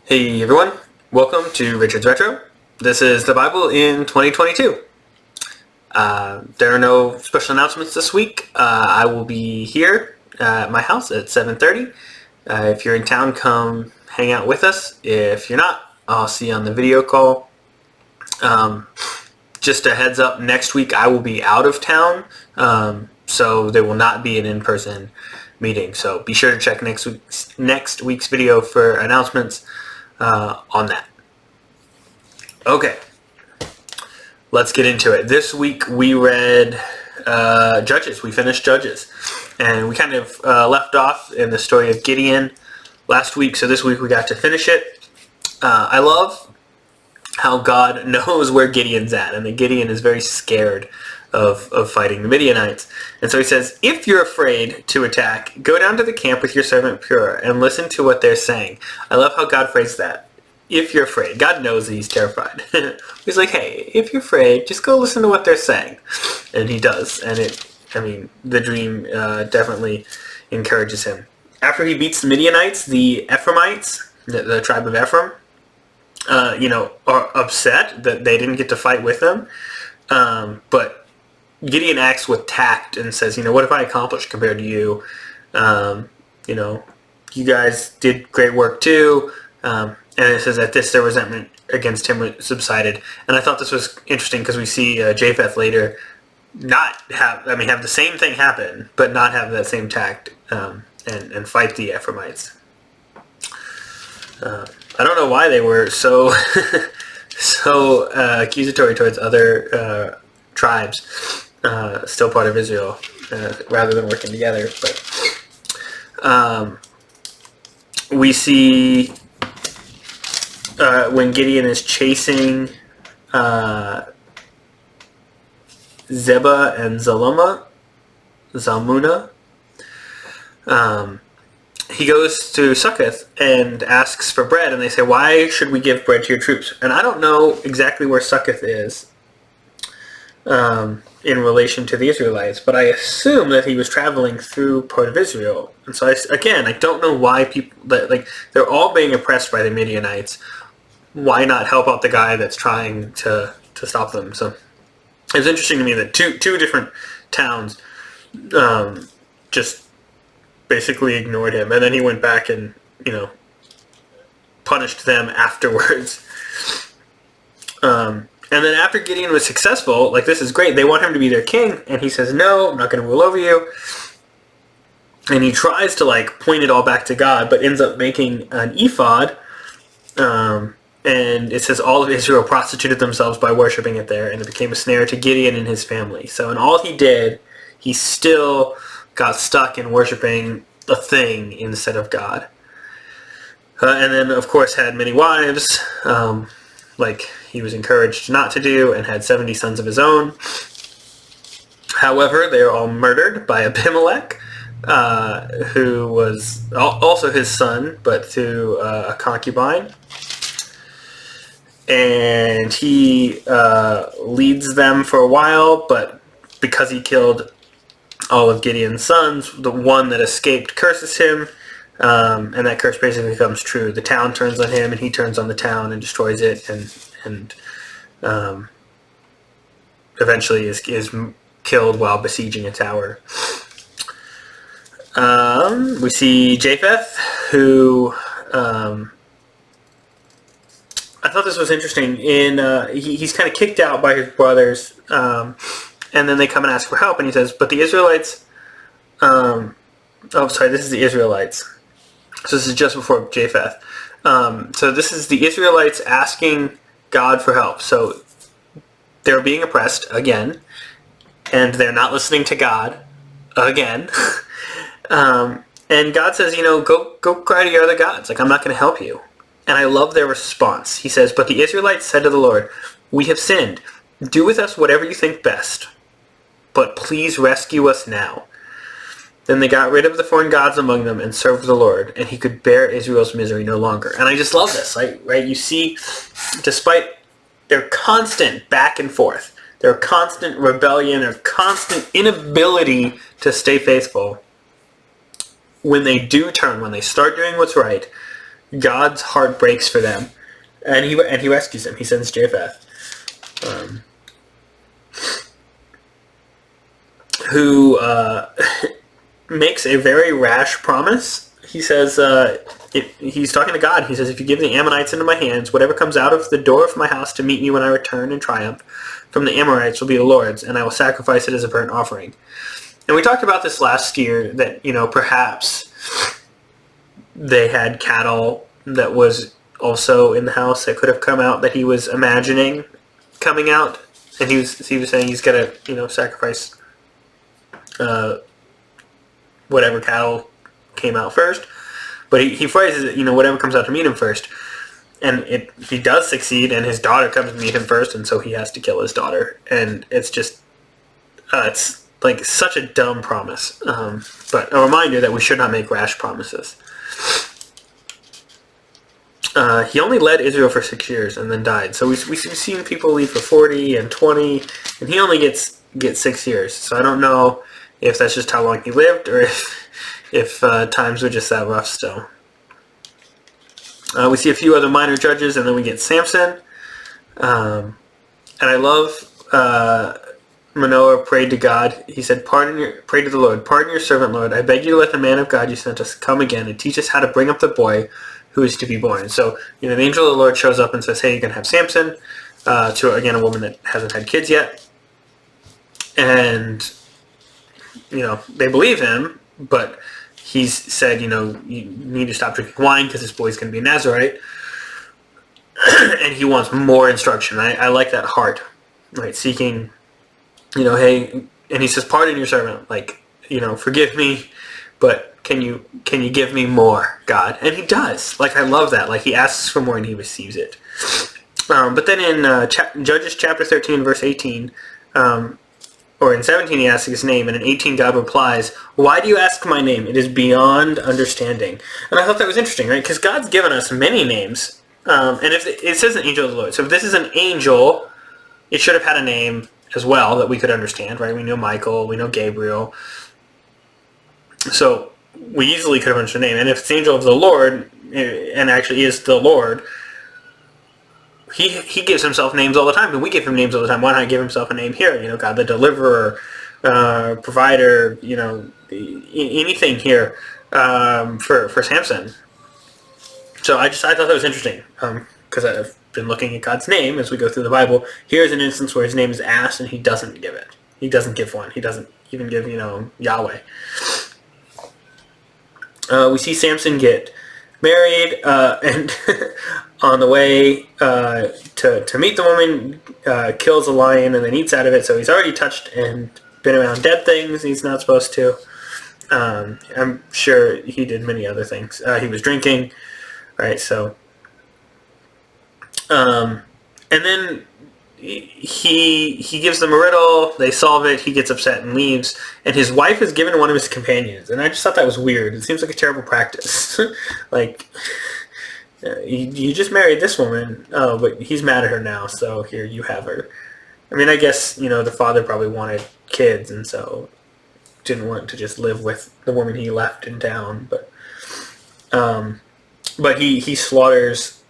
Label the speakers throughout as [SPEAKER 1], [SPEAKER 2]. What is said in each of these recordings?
[SPEAKER 1] Hey everyone, welcome to Richard's Retro. This is the Bible in 2022. There are no special announcements this week. I will be here at my house at 7:30. If you're in town, come hang out with us. If you're not, I'll see you on the video call. Just a heads up, next week I will be out of town, so there will not be an in-person meeting. So be sure to check next week's video for announcements on that. Okay, let's get into it. This week we read Judges. We finished Judges, and we kind of left off in the story of Gideon last week, so this week we got to finish it. I love how God knows where Gideon's at, and that Gideon is very scared of fighting the Midianites. And so he says, if you're afraid to attack, go down to the camp with your servant Purah and listen to what they're saying. I love how God phrased that. If you're afraid. God knows that he's terrified. He's like, hey, if you're afraid, just go listen to what they're saying. And he does. And the dream definitely encourages him. After he beats the Midianites, the Ephraimites, the tribe of Ephraim, are upset that they didn't get to fight with them. But Gideon acts with tact and says, what have I accomplished compared to you? You guys did great work too. And it says that their resentment against him subsided. And I thought this was interesting because we see Japheth later have the same thing happen, but not have that same tact and fight the Ephraimites. I don't know why they were so accusatory towards other tribes, still part of Israel, rather than working together. But we see when Gideon is chasing Zebah and Zalmunna, he goes to Succoth and asks for bread, and they say, why should we give bread to your troops? And I don't know exactly where Succoth is in relation to the Israelites, but I assume that he was traveling through part of Israel. And so, I don't know why people, they're all being oppressed by the Midianites. Why not help out the guy that's trying to stop them? So it's interesting to me that two different towns just basically ignored him, and then he went back and punished them afterwards. And then after Gideon was successful, this is great, they want him to be their king, and he says, no, I'm not going to rule over you. And he tries to point it all back to God, but ends up making an ephod, and it says all of Israel prostituted themselves by worshiping it there, and it became a snare to Gideon and his family. So in all he did, he still got stuck in worshiping a thing instead of God. And then, of course, had many wives, like he was encouraged not to do, and had 70 sons of his own. However, they are all murdered by Abimelech, who was also his son, but through a concubine. And he leads them for a while, but because he killed all of Gideon's sons, the one that escaped curses him, and that curse basically comes true. The town turns on him, and he turns on the town and destroys it, and eventually is killed while besieging a tower. We see Japheth, who I thought this was interesting. He's kind of kicked out by his brothers, and then they come and ask for help, and he says, but the Israelites... this is the Israelites. So this is just before Japheth. So this is the Israelites asking God for help. So they're being oppressed again, and they're not listening to God again. And God says, go cry to your other gods. I'm not going to help you. And I love their response. He says, but the Israelites said to the Lord, we have sinned. Do with us whatever you think best, but please rescue us now. Then they got rid of the foreign gods among them and served the Lord, and he could bear Israel's misery no longer. And I just love this, right? You see, despite their constant back and forth, their constant rebellion, their constant inability to stay faithful, when they do turn, when they start doing what's right, God's heart breaks for them, and he rescues them. He sends Japheth, who makes a very rash promise. He says, he's talking to God. He says, if you give the Ammonites into my hands, whatever comes out of the door of my house to meet me when I return in triumph from the Amorites will be the Lord's, and I will sacrifice it as a burnt offering. And we talked about this last year, that, perhaps they had cattle that was also in the house that could have come out, that he was imagining coming out. And he was saying he's got to, sacrifice whatever cattle came out first. But he phrases it, whatever comes out to meet him first. And he does succeed, and his daughter comes to meet him first, and so he has to kill his daughter. And it's just, it's like such a dumb promise. But a reminder that we should not make rash promises. He only led Israel for 6 years and then died. So we've seen people lead for 40 and 20, and he only gets 6 years. So I don't know if that's just how long he lived, or if times were just that rough still. We see a few other minor judges, and then we get Samson. And I love Manoah prayed to God. He said, pray to the Lord. Pardon your servant, Lord. I beg you to let the man of God you sent us come again and teach us how to bring up the boy who is to be born. So, the angel of the Lord shows up and says, hey, you can have Samson, to, again, a woman that hasn't had kids yet. And, they believe him, but he's said, you need to stop drinking wine because this boy's going to be a Nazarite. And he wants more instruction. I like that heart, right? Seeking, hey, and he says, pardon your servant, forgive me, but can you give me more, God? And he does. I love that. He asks for more and he receives it. But then in Judges chapter 13, verse 18, or in 17 he asks his name, and in 18 God replies, why do you ask my name? It is beyond understanding. And I thought that was interesting, right? Because God's given us many names. And if it says an angel of the Lord. So if this is an angel, it should have had a name as well that we could understand, right? We know Michael, we know Gabriel. So we easily could have understood the name. And if it's the angel of the Lord, and actually is the Lord, he gives himself names all the time, and we give him names all the time. Why not give himself a name here? God the deliverer, provider, anything here for Samson. So I thought that was interesting, because I've been looking at God's name as we go through the Bible. Here's an instance where his name is asked and he doesn't give it. He doesn't give one. He doesn't even give, Yahweh. We see Samson get married, and on the way to meet the woman, kills a lion and then eats out of it. So he's already touched and been around dead things he's not supposed to. I'm sure he did many other things. He was drinking, right? So, and then he gives them a riddle, they solve it, he gets upset and leaves, and his wife is given to one of his companions, and I just thought that was weird. It seems like a terrible practice. You just married this woman, but he's mad at her now, so here, you have her. I mean, I guess, the father probably wanted kids, and so didn't want to just live with the woman he left in town, but he slaughters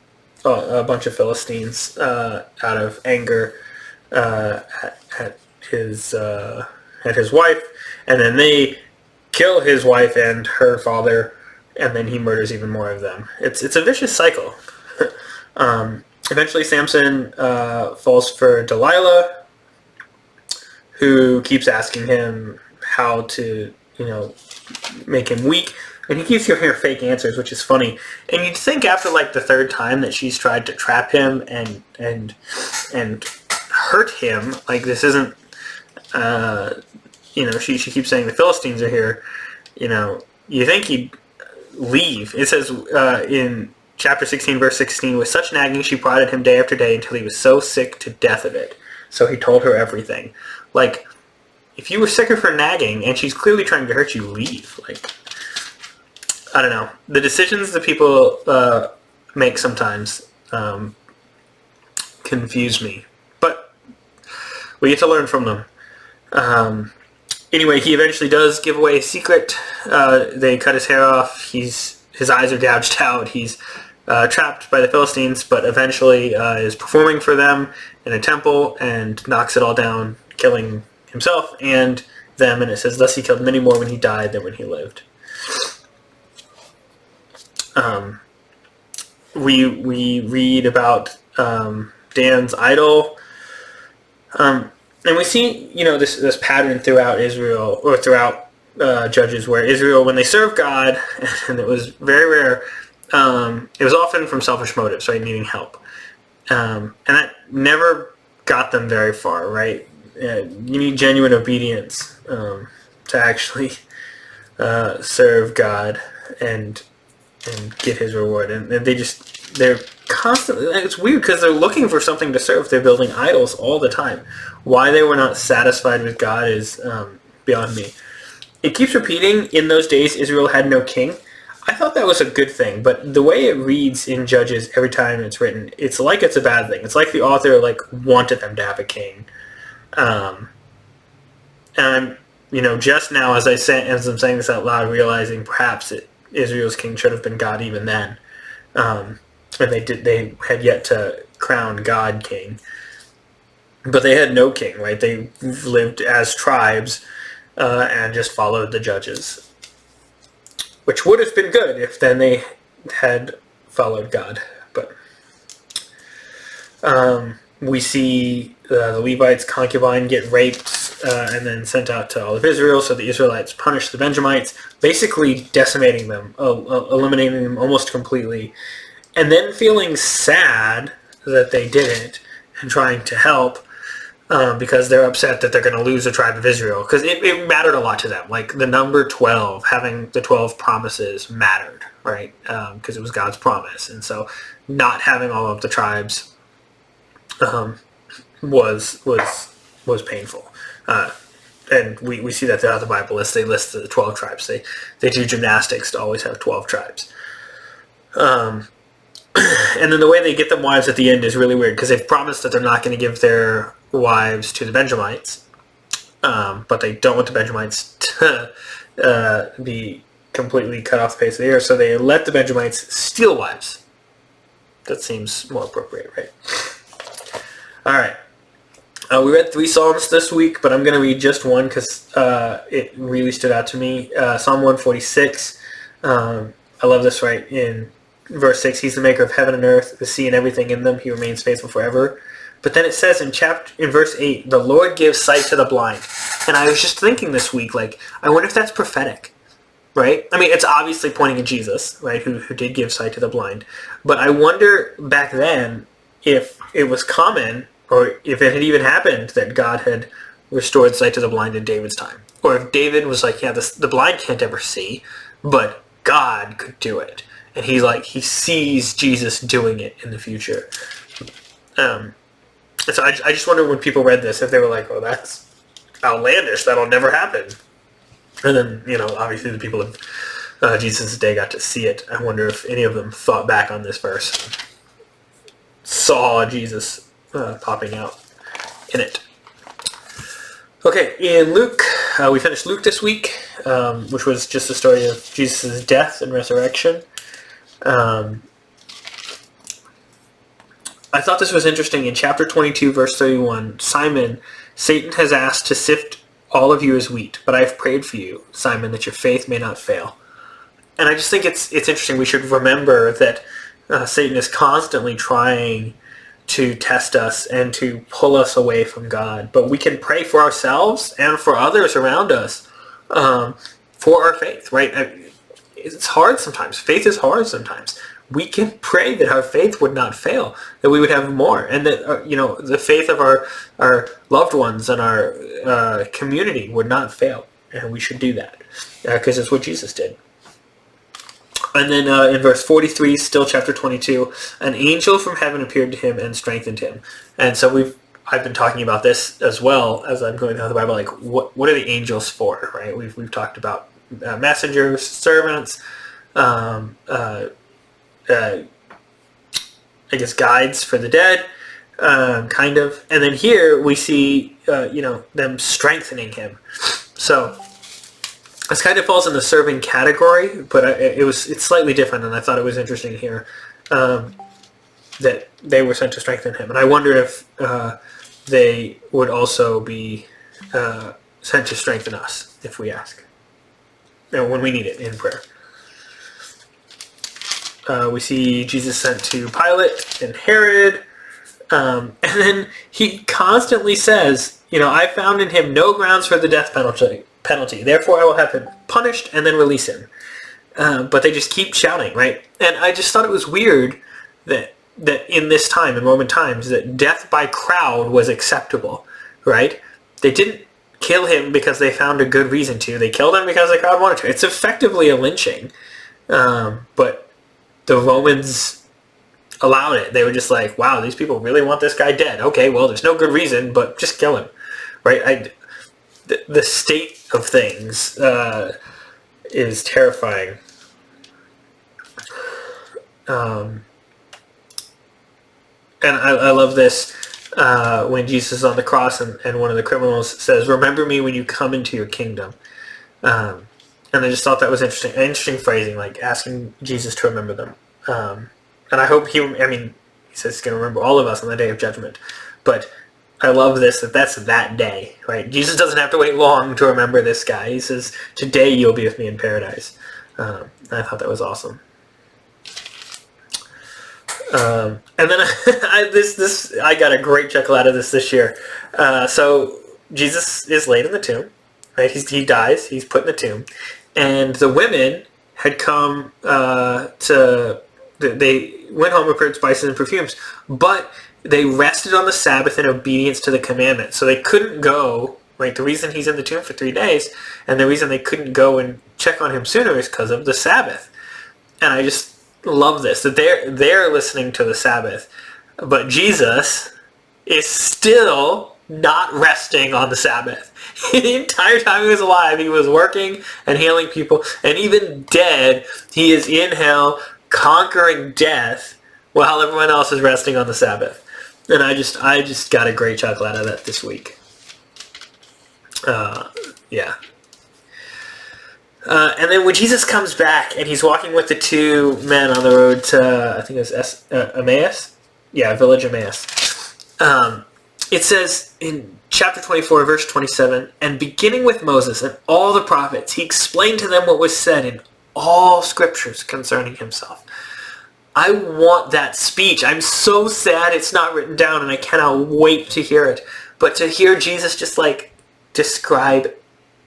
[SPEAKER 1] a bunch of Philistines out of anger at his wife, and then they kill his wife and her father, and then he murders even more of them. It's a vicious cycle. Eventually, Samson falls for Delilah, who keeps asking him how to make him weak. And he keeps giving her fake answers, which is funny. And you'd think after the third time that she's tried to trap him and hurt him, this isn't, she keeps saying the Philistines are here. You think he'd leave. It says in chapter 16, verse 16, with such nagging she prodded him day after day until he was so sick to death of it. So he told her everything. If you were sick of her nagging and she's clearly trying to hurt you, leave. I don't know. The decisions that people make sometimes confuse me. But we get to learn from them. Anyway, he eventually does give away a secret. They cut his hair off. His eyes are gouged out. He's trapped by the Philistines, but eventually is performing for them in a temple and knocks it all down, killing himself and them. And it says, thus he killed many more when he died than when he lived. We read about Dan's idol, and we see this pattern throughout Israel, or throughout Judges, where Israel, when they serve God, and it was very rare, it was often from selfish motives, right, needing help, and that never got them very far, right? You need genuine obedience to actually serve God and get His reward, and they're constantly. It's weird because they're looking for something to serve. They're building idols all the time. Why they were not satisfied with God is beyond me. It keeps repeating, in those days Israel had no king. I thought that was a good thing, but the way it reads in Judges every time it's written, it's like it's a bad thing. It's like the author wanted them to have a king. And I'm just now as I'm saying this out loud, realizing perhaps Israel's king should have been God even then. And they had yet to crown God king. But they had no king, right? They lived as tribes and just followed the judges, which would have been good if then they had followed God. But we see the Levites' concubine get raped and then sent out to all of Israel, so the Israelites punished the Benjamites, basically decimating them, eliminating them almost completely, and then feeling sad that they didn't and trying to help because they're upset that they're going to lose the tribe of Israel, because it mattered a lot to them. Like the number 12, having the 12 promises mattered, right? Because it was God's promise, and so not having all of the tribes was painful. And we see that throughout the Bible. They list the 12 tribes. They do gymnastics to always have 12 tribes. And then the way they get them wives at the end is really weird, because they've promised that they're not going to give their wives to the Benjamites, but they don't want the Benjamites to be completely cut off the face of the earth, so they let the Benjamites steal wives. That seems more appropriate, right? All right. We read 3 Psalms this week, but I'm going to read just one because it really stood out to me. Psalm 146. I love this, right? In verse 6, He's the maker of heaven and earth, the sea and everything in them. He remains faithful forever. But then it says in verse 8, the Lord gives sight to the blind. And I was just thinking this week, I wonder if that's prophetic, right? I mean, it's obviously pointing at Jesus, right, who did give sight to the blind. But I wonder back then if it was common, or if it had even happened, that God had restored sight to the blind in David's time. Or if David was like, yeah, the blind can't ever see, but God could do it. And he sees Jesus doing it in the future. So I just wonder when people read this, if they were like, oh, that's outlandish, that'll never happen. And then, obviously the people of Jesus' day got to see it. I wonder if any of them thought back on this verse, saw Jesus popping out in it. Okay, in Luke, we finished Luke this week, which was just the story of Jesus' death and resurrection. I thought this was interesting. In chapter 22, verse 31, Simon, Satan has asked to sift all of you as wheat, but I have prayed for you, Simon, that your faith may not fail. And I just think it's interesting. We should remember that Satan is constantly trying to test us and to pull us away from God. But we can pray for ourselves and for others around us for our faith, right? It's hard sometimes. Faith is hard sometimes. We can pray that our faith would not fail, that we would have more, and that the faith of our loved ones and our community would not fail. And we should do that because it's what Jesus did. And then in verse 43, still chapter 22, an angel from heaven appeared to him and strengthened him. And so I've been talking about this as well as I'm going through the Bible. Like, what are the angels for, right? We've talked about messengers, servants, I guess guides for the dead, kind of. And then here we see, them strengthening him. So this kind of falls in the serving category, but it's slightly different, and I thought it was interesting here. that they were sent to strengthen him. And I wonder if they would also be sent to strengthen us if we ask, when we need it in prayer. We see Jesus sent to Pilate and Herod, and then he constantly says, I found in him no grounds for the death penalty. Therefore I will have him punished and then release him. But they just keep shouting, right? And I just thought it was weird that in this time, in Roman times, that death by crowd was acceptable, right? They didn't kill him because they found a good reason to. They killed him because the crowd wanted to. It's effectively a lynching. But the Romans allowed it. They were just like, wow, these people really want this guy dead. Okay, well, there's no good reason, but just kill him, right? The state of things is terrifying. And I love this when Jesus is on the cross and one of the criminals says, "Remember me when you come into your kingdom." And I just thought that was interesting phrasing, like asking Jesus to remember them. And I hope he says he's going to remember all of us on the day of judgment. But I love this, that's that day, right? Jesus doesn't have to wait long to remember this guy. He says, "Today you'll be with me in paradise." And I thought that was awesome. And then I got a great chuckle out of this year. So Jesus is laid in the tomb, right? He dies. He's put in the tomb, and the women had come they went home and prepared spices and perfumes, but they rested on the Sabbath in obedience to the commandment. So they couldn't go. Right, the reason he's in the tomb for 3 days, and the reason they couldn't go and check on him sooner is because of the Sabbath. And I just love this, that they're listening to the Sabbath, but Jesus is still not resting on the Sabbath. The entire time he was alive, he was working and healing people, and even dead, he is in hell conquering death while everyone else is resting on the Sabbath. And I just got a great chuckle out of that this week. Yeah. And then when Jesus comes back and he's walking with the two men on the road to, I think it was Emmaus? Yeah, village Emmaus. It says in chapter 24, verse 27, "And beginning with Moses and all the prophets, he explained to them what was said in all scriptures concerning himself." I want that speech. I'm so sad it's not written down, and I cannot wait to hear it. But to hear Jesus just describe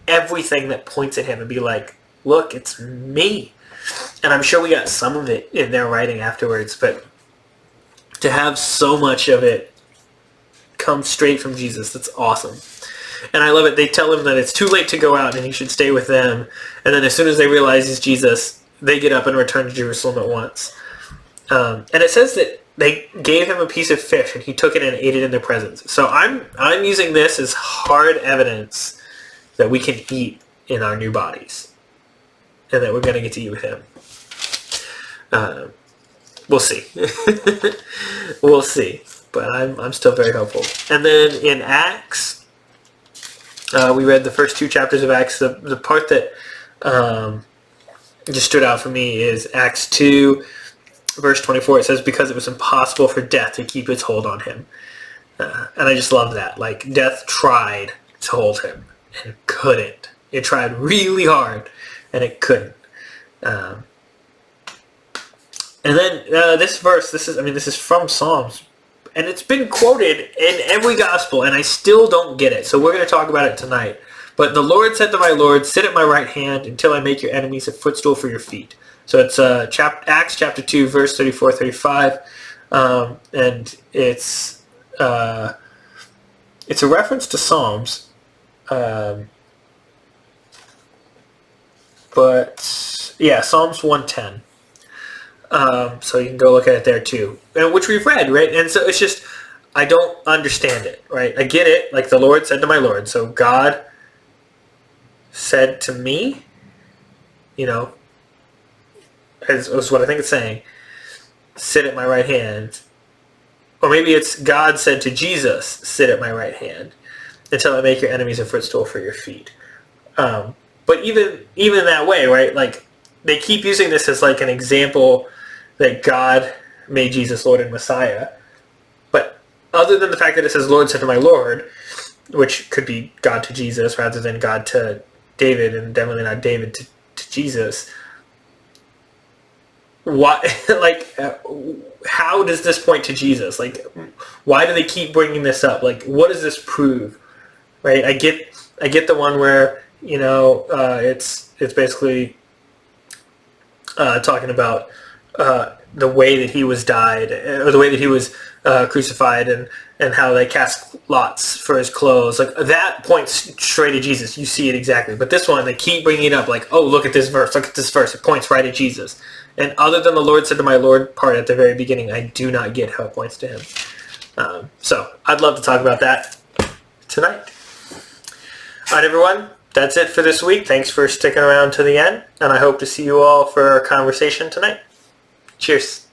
[SPEAKER 1] everything that points at him and be like, "Look, it's me." And I'm sure we got some of it in their writing afterwards, but to have so much of it come straight from Jesus, that's awesome. And I love it. They tell him that it's too late to go out and he should stay with them. And then as soon as they realize he's Jesus, they get up and return to Jerusalem at once. And it says that they gave him a piece of fish and he took it and ate it in their presence. So I'm using this as hard evidence that we can eat in our new bodies, and that we're going to get to eat with him. We'll see. We'll see. But I'm still very hopeful. And then in Acts, we read the first 2 chapters of Acts. The part that just stood out for me is Acts 2, verse 24. It says, "Because it was impossible for death to keep its hold on him." And I just love that. Like, death tried to hold him and couldn't. It tried really hard, and it couldn't. And then this verse, this is from Psalms, and it's been quoted in every gospel, and I still don't get it. So we're going to talk about it tonight. But the Lord said to my Lord, "Sit at my right hand until I make your enemies a footstool for your feet." So it's Acts chapter 2, verse 34, 35, and it's a reference to Psalms. But yeah, Psalms 110. So you can go look at it there too, and which we've read, right? And so it's just, I don't understand it, right? I get it, like the Lord said to my Lord. So God said to me, is what I think it's saying, "Sit at my right hand." Or maybe it's God said to Jesus, "Sit at my right hand until I make your enemies a footstool for your feet." But even that way, right? Like, they keep using this as like an example that God made Jesus Lord and Messiah. But other than the fact that it says Lord said to my Lord, which could be God to Jesus rather than God to David, and definitely not David to Jesus, why, like, how does this point to Jesus? Like, why do they keep bringing this up? Like, what does this prove? Right? I get the one where, you know, it's basically talking about the way that he was died, or the way that he was crucified, and how they cast lots for his clothes. Like, that points straight at Jesus. You see it exactly. But this one, they keep bringing it up, like, oh, look at this verse. Look at this verse. It points right at Jesus. And other than the Lord said to my Lord part at the very beginning, I do not get how it points to him. So I'd love to talk about that tonight. All right, everyone. That's it for this week. Thanks for sticking around to the end. And I hope to see you all for our conversation tonight. Cheers.